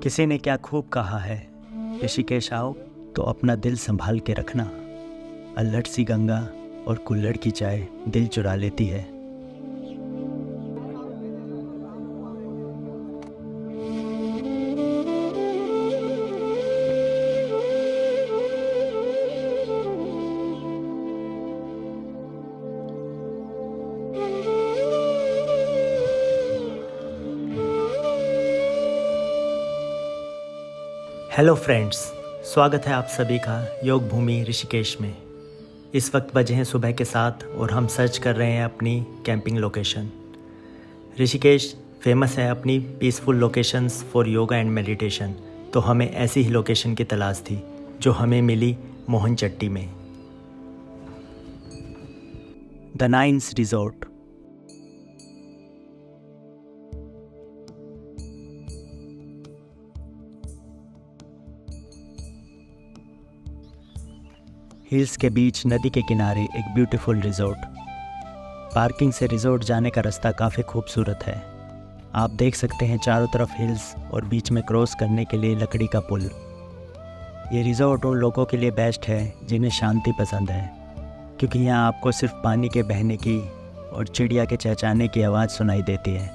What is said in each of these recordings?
किसी ने क्या खूब कहा है, ऋषिकेश आओ तो अपना दिल संभाल के रखना। अल्हड़ सी गंगा और कुल्हड़ की चाय दिल चुरा लेती है। हेलो फ्रेंड्स, स्वागत है आप सभी का योग भूमि ऋषिकेश में। इस वक्त बजे हैं सुबह के 7 और हम सर्च कर रहे हैं अपनी कैंपिंग लोकेशन। ऋषिकेश फेमस है अपनी peaceful locations for yoga and meditation, तो हमें ऐसी ही लोकेशन की तलाश थी जो हमें मिली मोहनचट्टी में। The nines resort. हिल्स के बीच नदी के किनारे एक ब्यूटीफुल रिजॉर्ट। पार्किंग से रिजॉर्ट जाने का रास्ता काफ़ी खूबसूरत है। आप देख सकते हैं चारों तरफ हिल्स और बीच में क्रॉस करने के लिए लकड़ी का पुल। ये रिजॉर्ट उन लोगों के लिए बेस्ट है जिन्हें शांति पसंद है, क्योंकि यहाँ आपको सिर्फ पानी के बहने की और चिड़िया के चहचहाने की आवाज़ सुनाई देती है।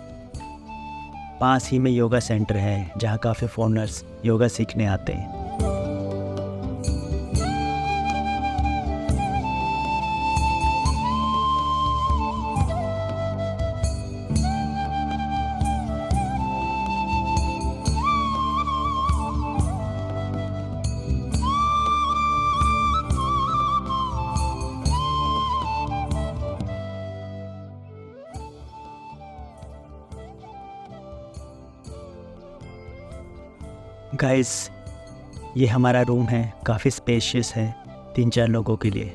पास ही में योगा सेंटर है जहाँ काफ़ी फॉरेनर्स योगा सीखने आते हैं। गाइस, ये हमारा रूम है, काफ़ी स्पेशियस है 3-4 लोगों के लिए।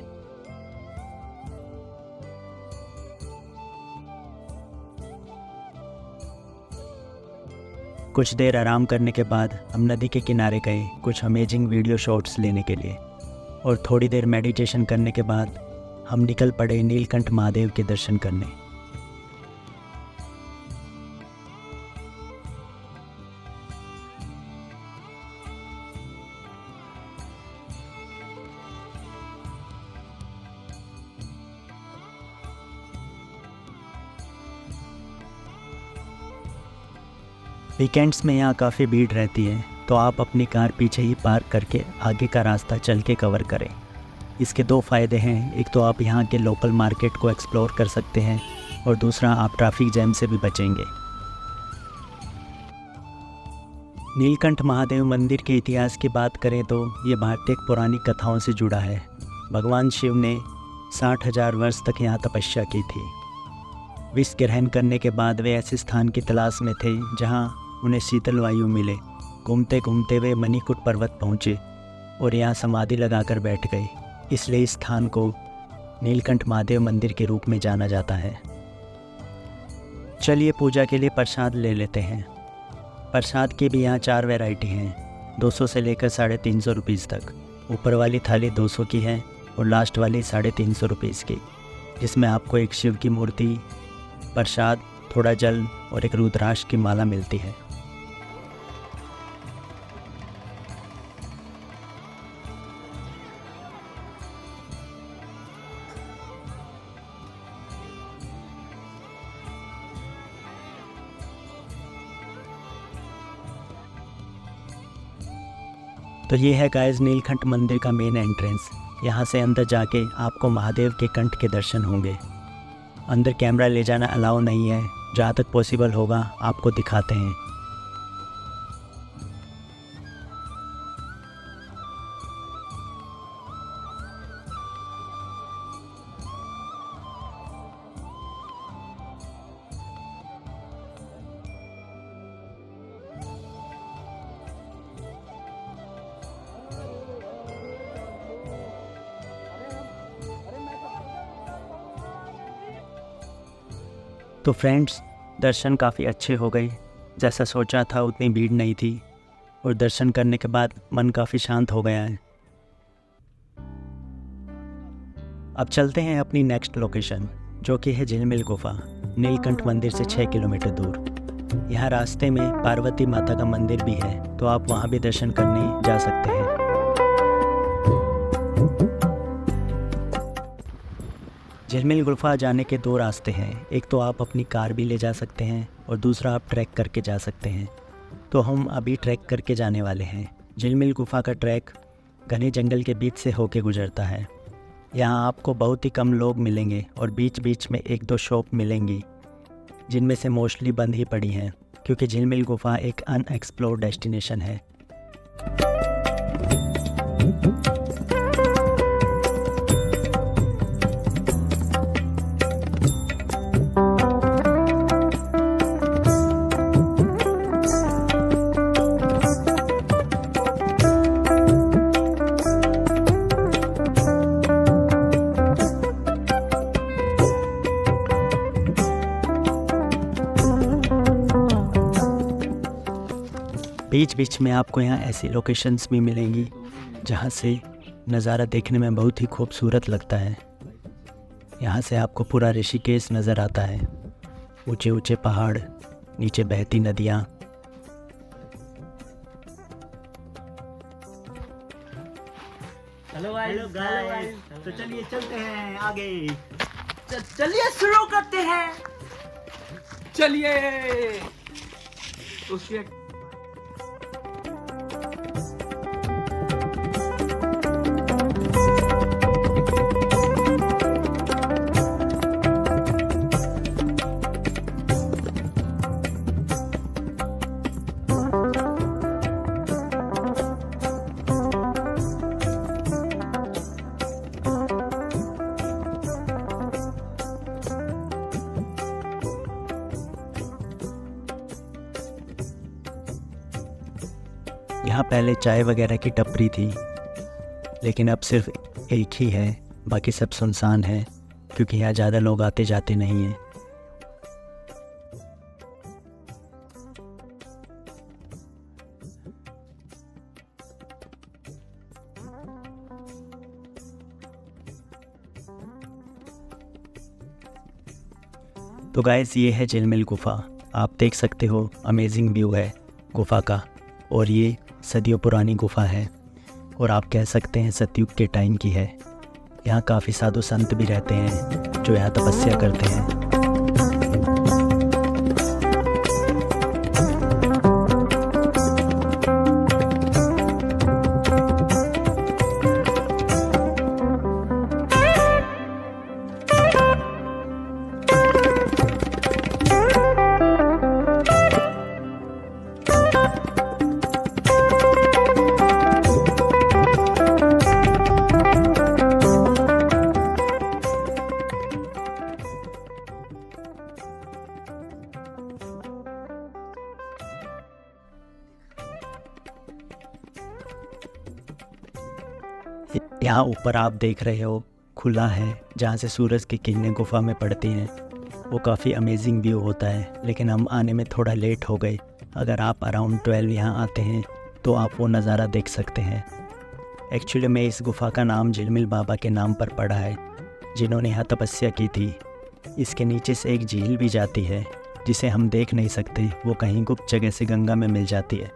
कुछ देर आराम करने के बाद हम नदी के किनारे गए कुछ अमेजिंग वीडियो शॉट्स लेने के लिए, और थोड़ी देर मेडिटेशन करने के बाद हम निकल पड़े नीलकंठ महादेव के दर्शन करने। वीकेंड्स में यहाँ काफ़ी भीड़ रहती है, तो आप अपनी कार पीछे ही पार्क करके आगे का रास्ता चल के कवर करें। इसके 2 फ़ायदे हैं, एक तो आप यहाँ के लोकल मार्केट को एक्सप्लोर कर सकते हैं और दूसरा आप ट्रैफिक जैम से भी बचेंगे। नीलकंठ महादेव मंदिर के इतिहास की बात करें तो ये भारतीय पुरानी कथाओं से जुड़ा है। भगवान शिव ने 60,000 वर्ष तक यहाँ तपस्या की थी। विष ग्रहण करने के बाद वे ऐसे स्थान की तलाश में थे जहाँ उन्हें शीतल वायु मिले। घूमते घूमते वे मणिकूट पर्वत पहुँचे और यहाँ समाधि लगाकर बैठ गए, इसलिए इस स्थान को नीलकंठ महादेव मंदिर के रूप में जाना जाता है। चलिए पूजा के लिए प्रसाद ले लेते हैं। प्रसाद की भी यहाँ 4 वैरायटी हैं, 200 से लेकर 350 रुपीज़ तक। ऊपर वाली थाली 200 की है और लास्ट वाली 350 रुपीज़ की, जिसमें आपको एक शिव की मूर्ति, प्रसाद, थोड़ा जल और एक रुद्राक्ष की माला मिलती है। तो ये है गाइस नीलकंठ मंदिर का मेन एंट्रेंस। यहाँ से अंदर जाके आपको महादेव के कंठ के दर्शन होंगे। अंदर कैमरा ले जाना अलाउ नहीं है, जहाँ तक पॉसिबल होगा आपको दिखाते हैं। तो फ्रेंड्स, दर्शन काफ़ी अच्छे हो गए। जैसा सोचा था उतनी भीड़ नहीं थी और दर्शन करने के बाद मन काफ़ी शांत हो गया है। अब चलते हैं अपनी नेक्स्ट लोकेशन, जो कि है झिलमिल गुफा, नीलकंठ मंदिर से 6 किलोमीटर दूर। यहाँ रास्ते में पार्वती माता का मंदिर भी है, तो आप वहाँ भी दर्शन करने जा सकते हैं। झिलमिल गुफा जाने के दो रास्ते हैं, एक तो आप अपनी कार भी ले जा सकते हैं और दूसरा आप ट्रैक करके जा सकते हैं। तो हम अभी ट्रैक करके जाने वाले हैं। झिलमिल गुफा का ट्रैक घने जंगल के बीच से होके गुजरता है। यहाँ आपको बहुत ही कम लोग मिलेंगे और बीच बीच में एक दो शॉप मिलेंगी, जिनमें से मोस्टली बंद ही पड़ी हैं, क्योंकि झिलमिल गुफा एक अनएक्सप्लोर्ड डेस्टिनेशन है। बीच बीच में आपको यहाँ ऐसी लोकेशंस भी मिलेंगी जहाँ से नज़ारा देखने में बहुत ही खूबसूरत लगता है। यहाँ से आपको पूरा ऋषिकेश नज़र आता है, ऊंचे ऊंचे पहाड़, नीचे बहती नदियाँ। हेलो गाइस, तो चलिए चलते हैं आगे। चलिए शुरू करते हैं। चलिए उसके यहाँ पहले चाय वगैरह की टपरी थी, लेकिन अब सिर्फ एक ही है, बाकी सब सुनसान है, क्योंकि यहाँ ज़्यादा लोग आते जाते नहीं हैं। तो गाइस, ये है झिलमिल गुफा। आप देख सकते हो, अमेजिंग व्यू है गुफा का, और ये सदियों पुरानी गुफा है और आप कह सकते हैं सतयुग के टाइम की है। यहाँ काफ़ी साधु संत भी रहते हैं जो यहाँ तपस्या करते हैं। यहाँ ऊपर आप देख रहे हो खुला है, जहाँ से सूरज की किरणें गुफा में पड़ती हैं। वो काफ़ी अमेजिंग व्यू होता है, लेकिन हम आने में थोड़ा लेट हो गए। अगर आप अराउंड 12 यहाँ आते हैं तो आप वो नज़ारा देख सकते हैं। एक्चुअली में इस गुफा का नाम झिलमिल बाबा के नाम पर पड़ा है, जिन्होंने यहाँ तपस्या की थी। इसके नीचे से एक झील भी जाती है, जिसे हम देख नहीं सकते, वो कहीं गुप्त जगह से गंगा में मिल जाती है।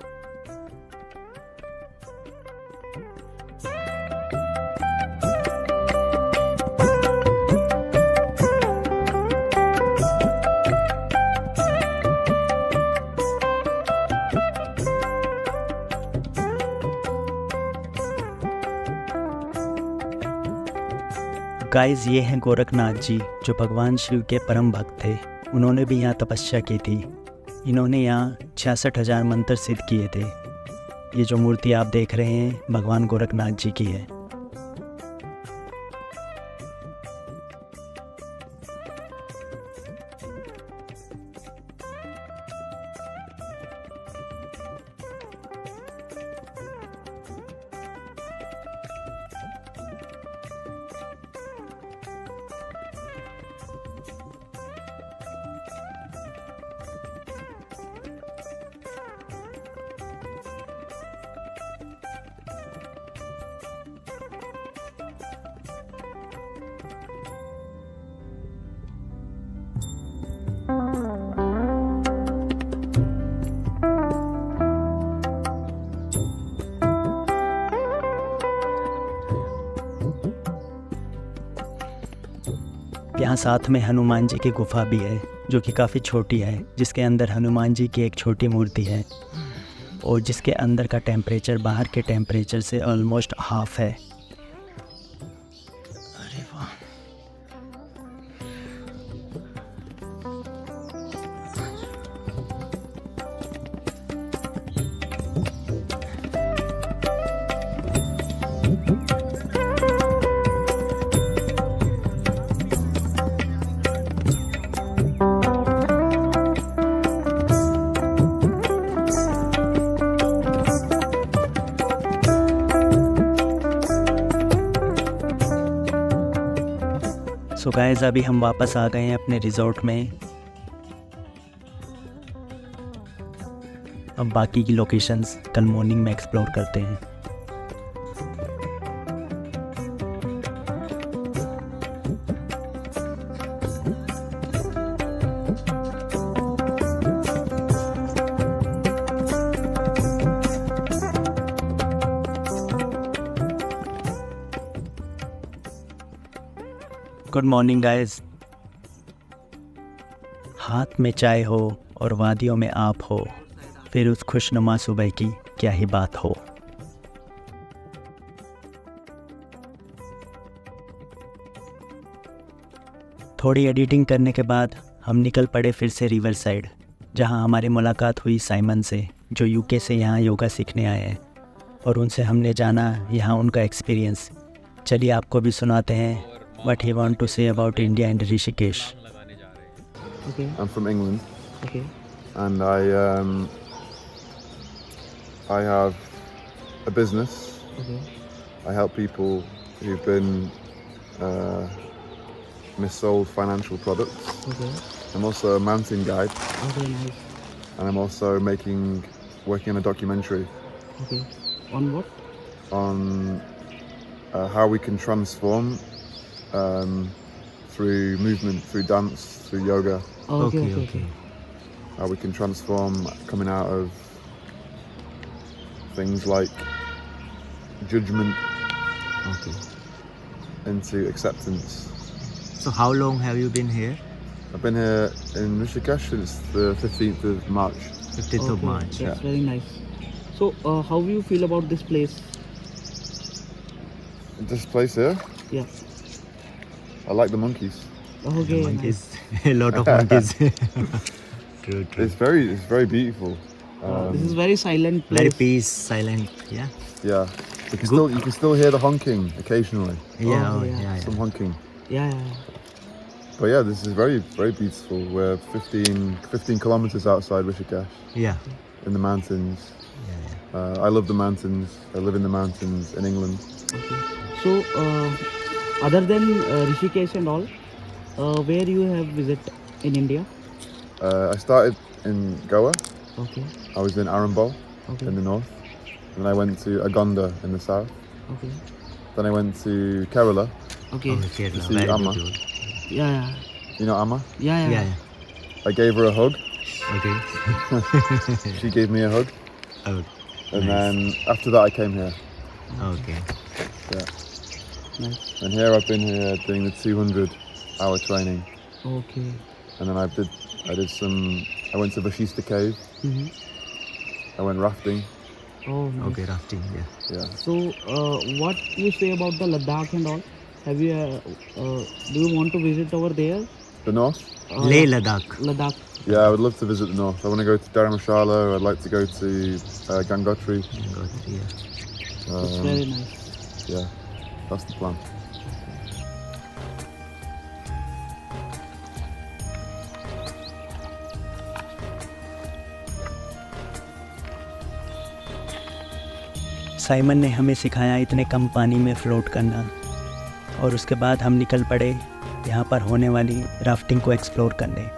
गाइस, ये हैं गोरखनाथ जी, जो भगवान शिव के परम भक्त थे। उन्होंने भी यहाँ तपस्या की थी। इन्होंने यहाँ 66,000 मंत्र सिद्ध किए थे। ये जो मूर्ति आप देख रहे हैं भगवान गोरखनाथ जी की है। यहाँ साथ में हनुमान जी की गुफा भी है जो कि काफ़ी छोटी है, जिसके अंदर हनुमान जी की एक छोटी मूर्ति है और जिसके अंदर का टेम्परेचर बाहर के टेम्परेचर से ऑलमोस्ट हाफ है। अरे वाह, सो गाइस अभी हम वापस आ गए हैं अपने रिजॉर्ट में। अब बाकी की लोकेशंस कल मॉर्निंग में एक्सप्लोर करते हैं। Good morning guys. हाथ में चाय हो और वादियों में आप हो, फिर उस खुशनुमा सुबह की क्या ही बात हो। थोड़ी एडिटिंग करने के बाद हम निकल पड़े फिर से रिवर साइड, जहां हमारी मुलाकात हुई साइमन से, जो यूके से यहाँ योगा सीखने आए हैं, और उनसे हमने जाना यहाँ उनका एक्सपीरियंस। चलिए आपको भी सुनाते हैं what he want to say about India and Rishikesh. Okay. I'm from England, Okay. and I have a business. Okay. I help people who've been missold financial products. Okay. I'm also a mountain guide, Okay. Nice. and I'm also working on a documentary Okay. On what? on how we can transform through movement, through dance, through yoga. Oh, okay. How we can transform coming out of things like judgment Okay. into acceptance. So how long have you been here? I've been here in Rishikesh since the 15th of March. 15th of Okay, March. That's very nice. So, how do you feel about this place? This place here, Yeah. I like the monkeys. Okay. Monkeys. A lot of monkeys. True. It's very beautiful. This is very silent place. Very peace, silent. Yeah. Yeah, you can still hear the honking occasionally. Yeah. Oh, Oh, yeah. yeah. Some honking. Yeah. But yeah, this is very beautiful. We're 15 kilometers outside Rishikesh Yeah. in the mountains. Yeah. I love the mountains. I live in the mountains in England. Okay. So, other than Rishikesh and all, where you have visit in India? I started in Goa. Okay. I was in Arambol Okay. in the north. And then I went to Agonda in the south. Okay. Then I went to Kerala. Okay. Oh, Kerala. see Very Amma. beautiful. Yeah. You know Amma? Yeah. Yeah. I gave her a hug. Okay. She gave me a hug. Oh, And Nice. then after that I came here. okay. Yeah. Nice. And here I've been here doing the 200-hour training. Okay. And then I went to Vashista Cave. Mm-hmm. I went rafting. Oh, nice. Okay, rafting. Yeah. Yeah. So, what you say about the Ladakh and all? Have you? Do you want to visit over there? The north? Leh Ladakh. Ladakh. Yeah, I would love to visit the north. I want to go to Dharamshala. I'd like to go to Gangotri. Yeah. It's very nice. Yeah, that's the plan. Simon ने हमें सिखाया इतने कम पानी में float करना, और उसके बाद हम निकल पड़े यहाँ पर होने वाली राफ्टिंग को एक्सप्लोर करने।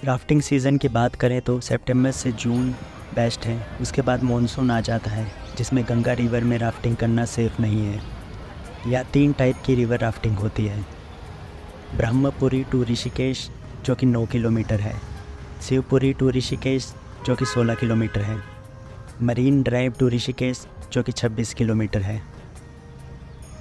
राफ्टिंग सीज़न की बात करें तो सितंबर से जून बेस्ट है। उसके बाद मॉनसून आ जाता है जिसमें गंगा रिवर में राफ्टिंग करना सेफ़ नहीं है। या 3 टाइप की रिवर राफ्टिंग होती है। ब्रह्मपुरी टू ऋषिकेश जो कि 9 किलोमीटर है, शिवपुरी टू ऋषिकेश जो कि 16 किलोमीटर है, मरीन ड्राइव टू ऋषिकेश जो कि 26 किलोमीटर है।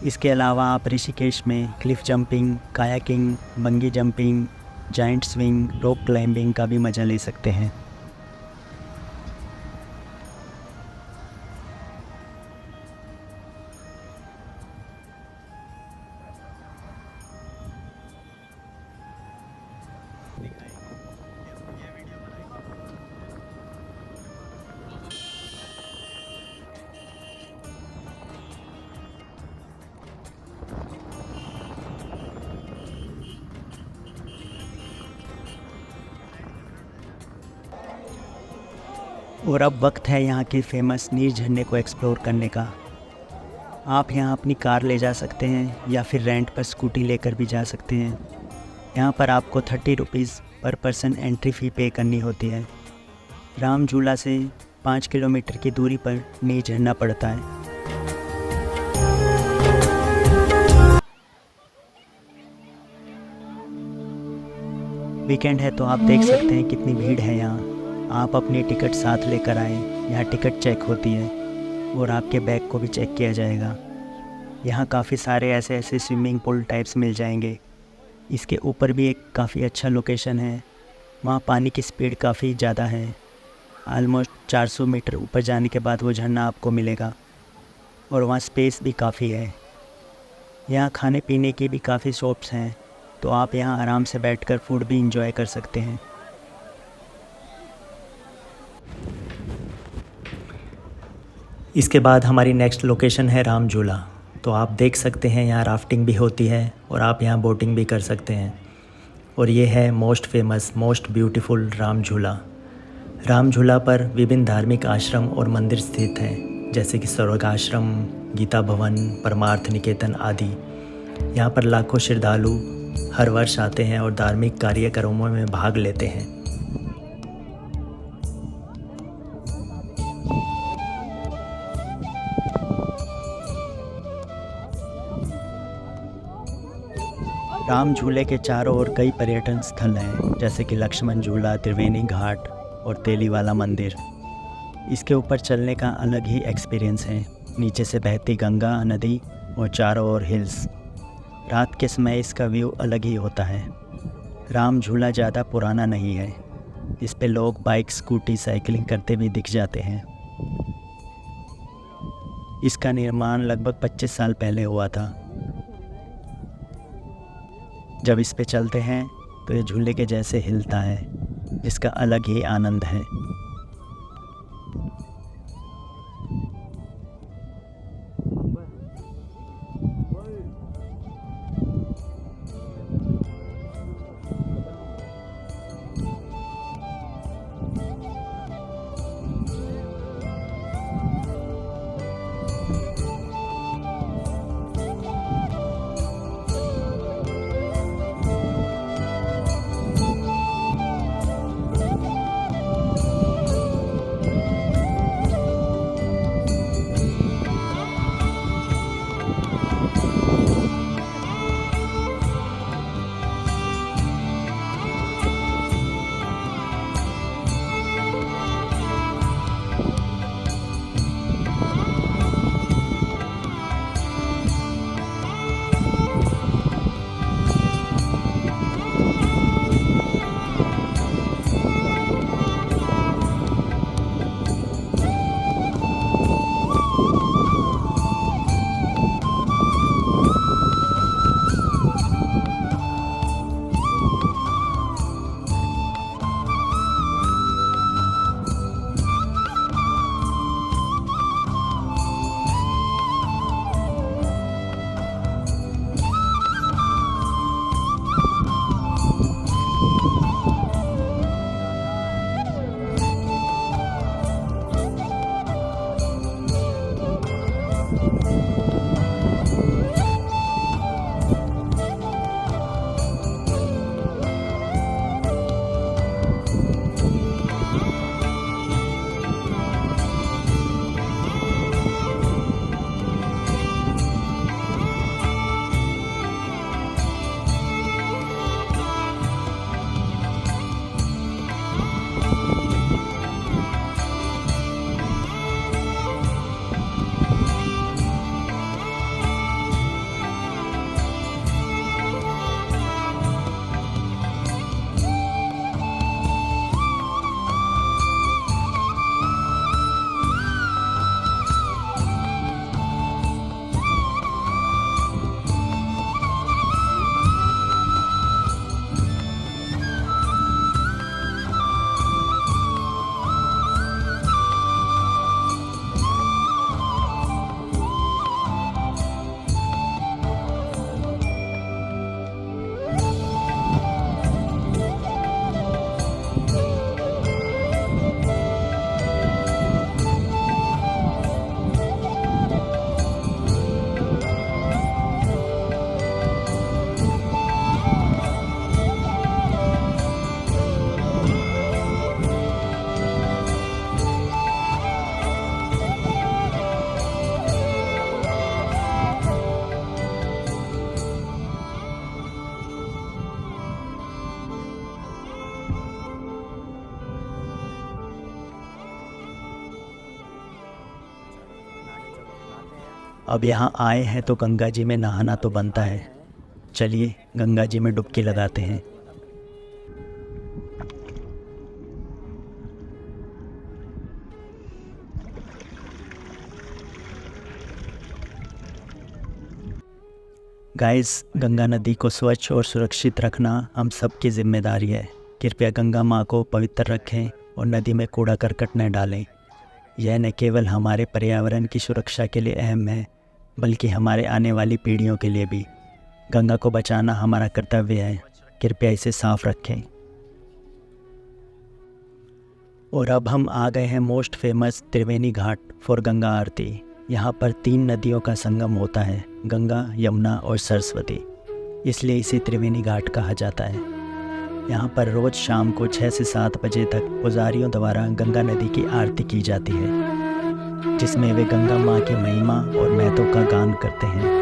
इसके अलावा आप ऋषिकेश में cliff jumping, kayaking, bungee jumping, giant swing, rope climbing का भी मज़ा ले सकते हैं। और अब वक्त है यहाँ के फेमस नीर झरने को एक्सप्लोर करने का। आप यहाँ अपनी कार ले जा सकते हैं या फिर रेंट पर स्कूटी लेकर भी जा सकते हैं। यहाँ पर आपको 30 रुपीज़ पर पर्सन एंट्री फ़ी पे करनी होती है। राम झूला से 5 किलोमीटर की दूरी पर नीर झरना पड़ता है। वीकेंड है तो आप देख सकते हैं कितनी भीड़ है यहाँ। आप अपनी टिकट साथ लेकर आएँ। यहाँ टिकट चेक होती है और आपके बैग को भी चेक किया जाएगा। यहाँ काफ़ी सारे ऐसे स्विमिंग पूल टाइप्स मिल जाएंगे। इसके ऊपर भी एक काफ़ी अच्छा लोकेशन है। वहाँ पानी की स्पीड काफ़ी ज़्यादा है। ऑलमोस्ट 400 मीटर ऊपर जाने के बाद वो झरना आपको मिलेगा और वहाँ स्पेस भी काफ़ी है। यहाँ खाने पीने की भी काफ़ी शॉप्स हैं, तो आप यहाँ आराम से बैठकर फूड भी इंजॉय कर सकते हैं। इसके बाद हमारी नेक्स्ट लोकेशन है राम झूला। तो आप देख सकते हैं यहाँ राफ्टिंग भी होती है और आप यहाँ बोटिंग भी कर सकते हैं। और ये है most famous, most beautiful Ram झूला। राम झूला पर विभिन्न धार्मिक आश्रम और मंदिर स्थित हैं, जैसे कि स्वर्ग आश्रम, गीता भवन, परमार्थ निकेतन आदि। यहाँ पर लाखों श्रद्धालु हर वर्ष आते हैं और धार्मिक कार्यक्रमों में भाग लेते हैं। राम झूले के चारों ओर कई पर्यटन स्थल हैं, जैसे कि लक्ष्मण झूला, त्रिवेणी घाट और तेलीवाला मंदिर। इसके ऊपर चलने का अलग ही एक्सपीरियंस है। नीचे से बहती गंगा नदी और चारों ओर हिल्स। रात के समय इसका व्यू अलग ही होता है। राम झूला ज़्यादा पुराना नहीं है। इस पे लोग बाइक, स्कूटी, साइकिलिंग करते भी दिख जाते हैं। इसका निर्माण लगभग 25 साल पहले हुआ था। जब इस पे चलते हैं तो ये झूले के जैसे हिलता है, जिसका अलग ही आनंद है। अब यहाँ आए हैं तो गंगा जी में नहाना तो बनता है। चलिए गंगा जी में डुबकी लगाते हैं। गाइस, गंगा नदी को स्वच्छ और सुरक्षित रखना हम सबकी जिम्मेदारी है। कृपया गंगा माँ को पवित्र रखें और नदी में कूड़ा करकट न डालें। यह न केवल हमारे पर्यावरण की सुरक्षा के लिए अहम है, बल्कि हमारे आने वाली पीढ़ियों के लिए भी। गंगा को बचाना हमारा कर्तव्य है। कृपया इसे साफ रखें। और अब हम आ गए हैं most famous Triveni Ghat for Ganga aarti. यहाँ पर 3 नदियों का संगम होता है, गंगा, यमुना और सरस्वती, इसलिए इसे त्रिवेणी घाट कहा जाता है। यहाँ पर रोज़ शाम को 6 से 7 बजे तक पुजारियों द्वारा गंगा नदी की आरती की जाती है, जिसमें वे गंगा माँ की महिमा और महत्व का गान करते हैं।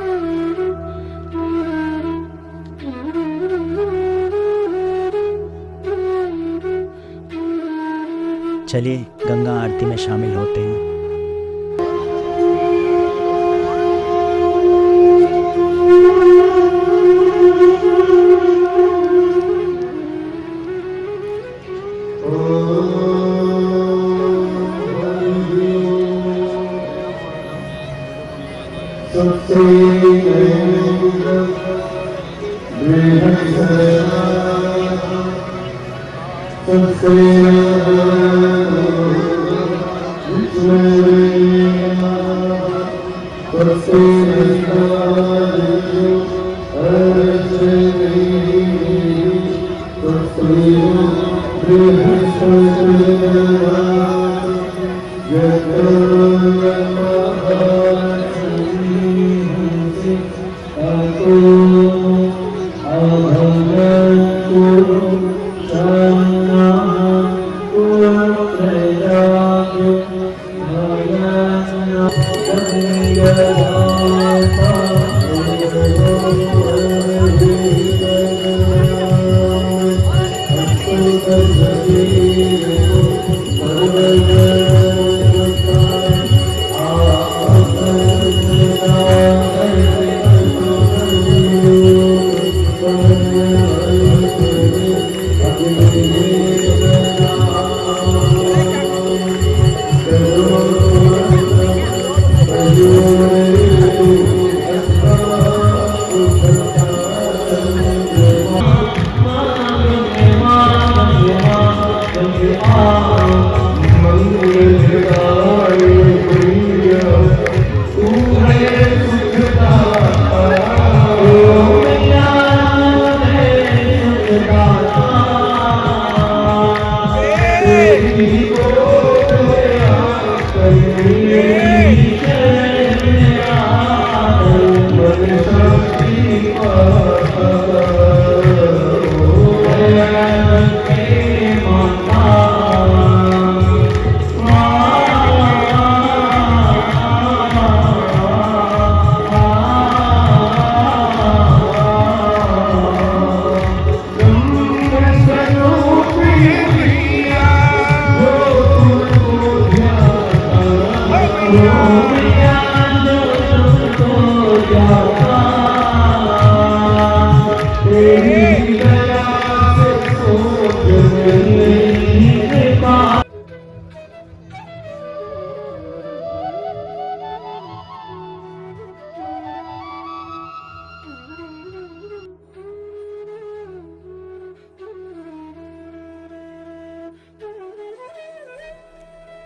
चलिए गंगा आरती में शामिल होते हैं।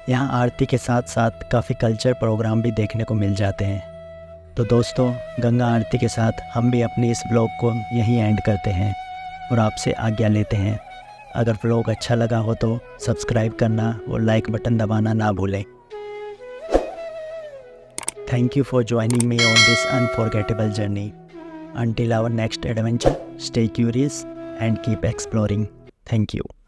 यहाँ आरती के साथ साथ काफ़ी कल्चर प्रोग्राम भी देखने को मिल जाते हैं। तो दोस्तों, गंगा आरती के साथ हम भी अपने इस ब्लॉग को यहीं एंड करते हैं और आपसे आज्ञा लेते हैं। अगर व्लॉग अच्छा लगा हो तो सब्सक्राइब करना और लाइक बटन दबाना ना भूलें। Thank you for joining me on this unforgettable journey. Until our next adventure, stay curious and keep exploring. Thank you.